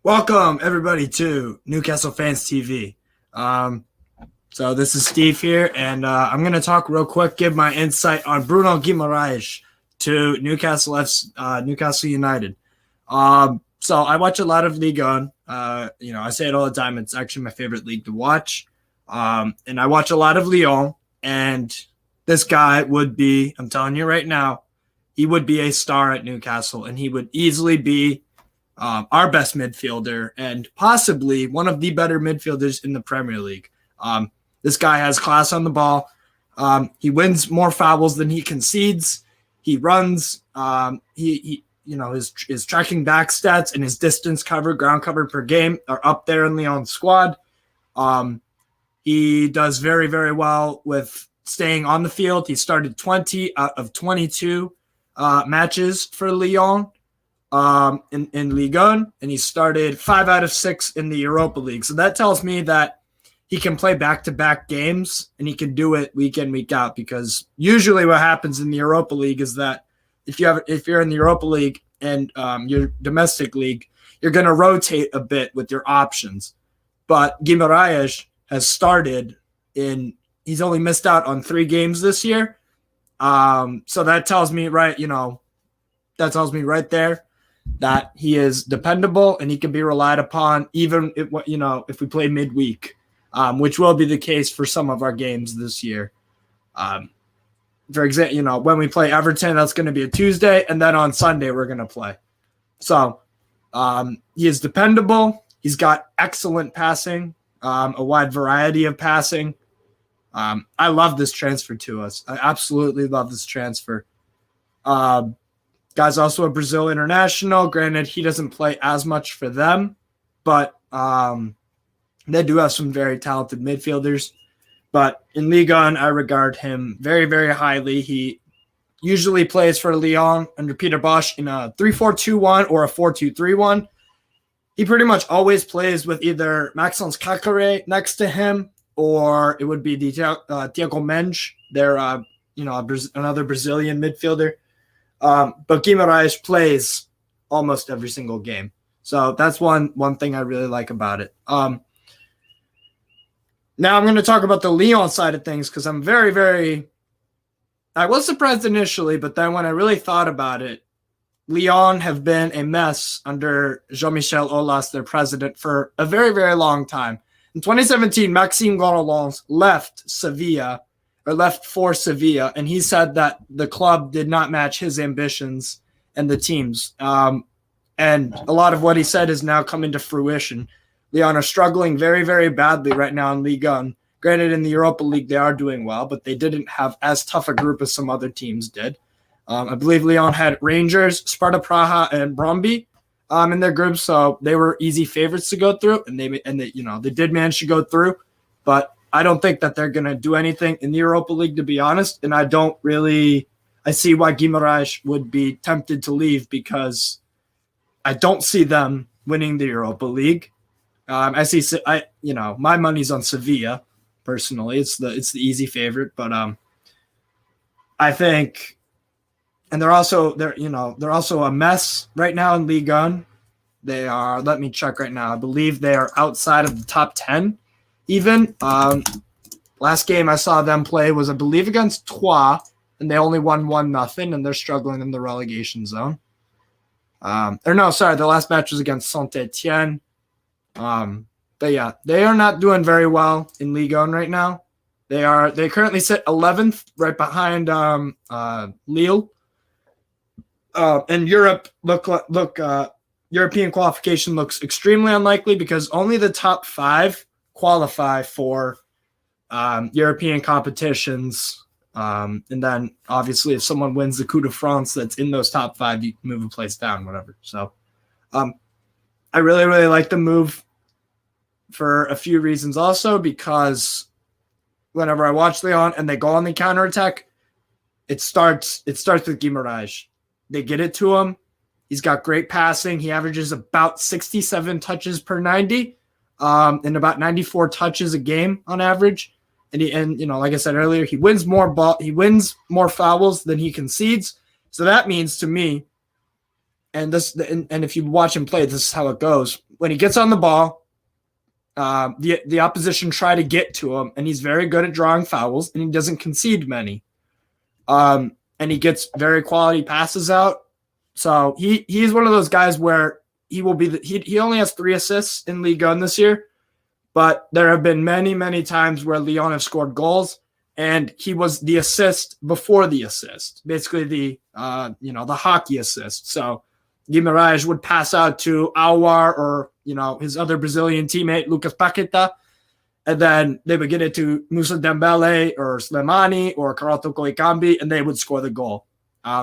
Welcome, everybody, to Newcastle Fans TV. So this is Steve here, and I'm going to talk real quick, give my insight on Bruno Guimaraes to Newcastle United. So I watch a lot of Ligue 1. I say it all the time. It's actually my favorite league to watch. And I watch a lot of Lyon, and this guy would be, I'm telling you right now, he would be a star at Newcastle, and he would easily be our best midfielder and possibly one of the better midfielders in the Premier League. This guy has class on the ball. He wins more fouls than he concedes. He runs. His tracking back stats and his distance covered, ground covered per game are up there in Lyon's squad. He does very, very well with staying on the field. He started 20 out of 22 matches for Lyon. In Ligue 1, and he started 5 out of 6 in the Europa League. So that tells me that he can play back-to-back games, and he can do it week in, week out, because usually what happens in the Europa League is that if you're in the Europa League and your domestic league, you're going to rotate a bit with your options. But Guimaraes has started he's only missed out on 3 games this year. So that tells me right there that he is dependable and he can be relied upon even if we play midweek, which will be the case for some of our games this year. For example, when we play Everton, that's going to be a Tuesday, and then on Sunday we're going to play. So he is dependable. He's got excellent passing, a wide variety of passing. I love this transfer to us. I absolutely love this transfer. Guy's also a Brazil international. Granted, he doesn't play as much for them, but they do have some very talented midfielders. But in Ligue 1, I regard him very, very highly. He usually plays for Lyon under Peter Bosch in a 3-4-2-1 or a 4-2-3-1. He pretty much always plays with either Maxence Caqueret next to him, or it would be Thiago Mendes. They're another Brazilian midfielder. But Guimaraes plays almost every single game. So that's one thing I really like about it. Now I'm going to talk about the Lyon side of things, because I'm very, very – I was surprised initially, but then when I really thought about it, Lyon have been a mess under Jean-Michel Aulas, their president, for a very, very long time. In 2017, Maxime Gonalons left for Sevilla, and he said that the club did not match his ambitions and the team's. And a lot of what he said is now coming to fruition. Lyon are struggling very, very badly right now in Ligue 1. Granted, in the Europa League, they are doing well, but they didn't have as tough a group as some other teams did. I believe Lyon had Rangers, Sparta Praha, and Brøndby in their group, so they were easy favorites to go through, and they did manage to go through, but I don't think that they're going to do anything in the Europa League, to be honest. And I see why Guimaraes would be tempted to leave, because I don't see them winning the Europa League. My money's on Sevilla personally. It's the easy favorite, but I think, and they're also a mess right now in Ligue 1. They are. Let me check right now. I believe they are outside of the top 10. Even last game I saw them play was, I believe, against Troyes, and they only won 1-0, and they're struggling in the relegation zone. The last match was against Saint-Etienne. But yeah, they are not doing very well in Ligue 1 right now. They currently sit 11th, right behind Lille. And Europe European qualification looks extremely unlikely, because only the top 5 qualify for European competitions. And then obviously if someone wins the Coup de France that's in those top 5, you move a place down, whatever. So I really, really like the move for a few reasons also, because whenever I watch Lyon and they go on the counterattack, it starts with Guimaraes. They get it to him. He's got great passing. He averages about 67 touches per 90. And about 94 touches a game on average. And like I said earlier, he wins more fouls than he concedes. So that means to me, and if you watch him play, this is how it goes. when he gets on the ball, the opposition try to get to him, and he's very good at drawing fouls, and he doesn't concede many. And he gets very quality passes out. So he's one of those guys where he will be. He only has 3 assists in Ligue 1 this year, but there have been many, many times where Lyon have scored goals, and he was the assist before the assist, basically the hockey assist. So Guimaraes would pass out to Aouar or his other Brazilian teammate Lucas Paqueta, and then they would get it to Moussa Dembele or Slimani or Karato Koikambi, and they would score the goal.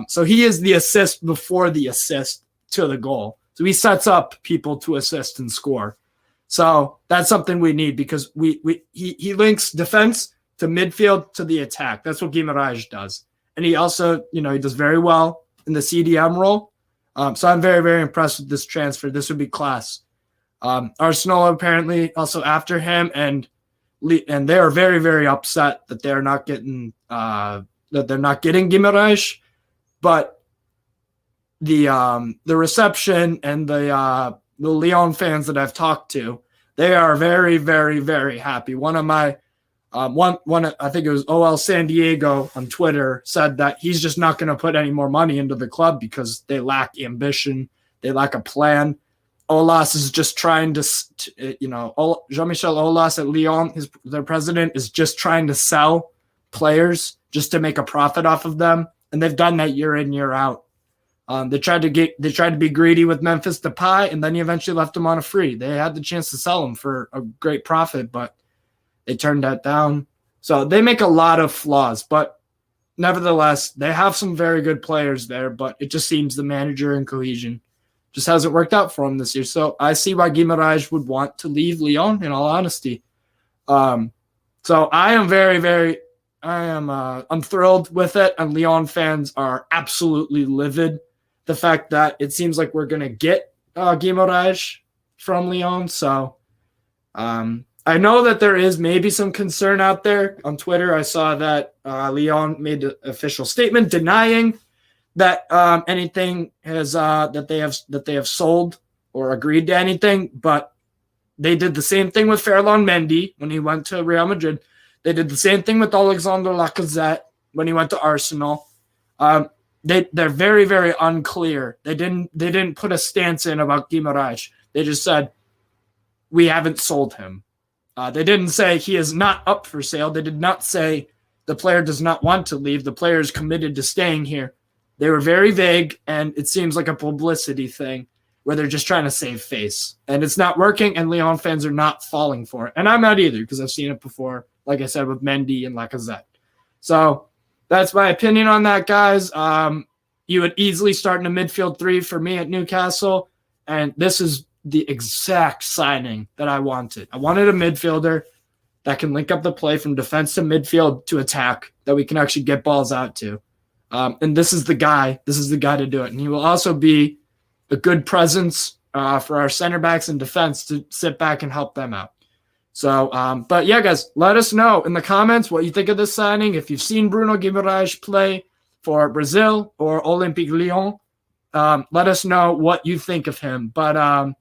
So he is the assist before the assist to the goal. So he sets up people to assist and score. So that's something we need because he links defense to midfield to the attack. That's what Guimaraes does. And he also, he does very well in the CDM role. So I'm very, very impressed with this transfer. This would be class. Arsenal apparently also after him, and they are very, very upset that they're not getting Guimaraes. But the reception and the Lyon fans that I've talked to, they are very, very, very happy. One of my one I think it was OL San Diego on Twitter said that he's just not going to put any more money into the club because they lack ambition, they lack a plan. Aulas is just trying to, Jean-Michel Aulas at Lyon, their president, is just trying to sell players just to make a profit off of them, and they've done that year in, year out. They tried to be greedy with Memphis Depay, and then he eventually left him on a free. They had the chance to sell him for a great profit, but they turned that down. So they make a lot of flaws, but nevertheless, they have some very good players there, but it just seems the manager and cohesion just hasn't worked out for him this year. So I see why Guimaraes would want to leave Lyon, in all honesty. So I am I'm thrilled with it, and Lyon fans are absolutely livid. The fact that it seems like we're going to get Guimaraes from Lyon. So I know that there is maybe some concern out there. On Twitter, I saw that Lyon made an official statement denying that anything has that they have sold or agreed to anything, but they did the same thing with Ferland Mendy when he went to Real Madrid. They did the same thing with Alexandre Lacazette when he went to Arsenal. They're very, very unclear. They didn't put a stance in about Guimaraes. They just said we haven't sold him. They didn't say he is not up for sale. They did not say the player does not want to leave. The player is committed to staying here. They were very vague, and it seems like a publicity thing where they're just trying to save face. And it's not working, and Lyon fans are not falling for it. And I'm not either because I've seen it before, like I said, with Mendy and Lacazette. So that's my opinion on that, guys. You would easily start in a midfield 3 for me at Newcastle, and this is the exact signing that I wanted. I wanted a midfielder that can link up the play from defense to midfield to attack, that we can actually get balls out to. And this is the guy. This is the guy to do it. And he will also be a good presence for our center backs and defense to sit back and help them out. So, but yeah, guys, let us know in the comments what you think of this signing. If you've seen Bruno Guimaraes play for Brazil or Olympique Lyon, let us know what you think of him. But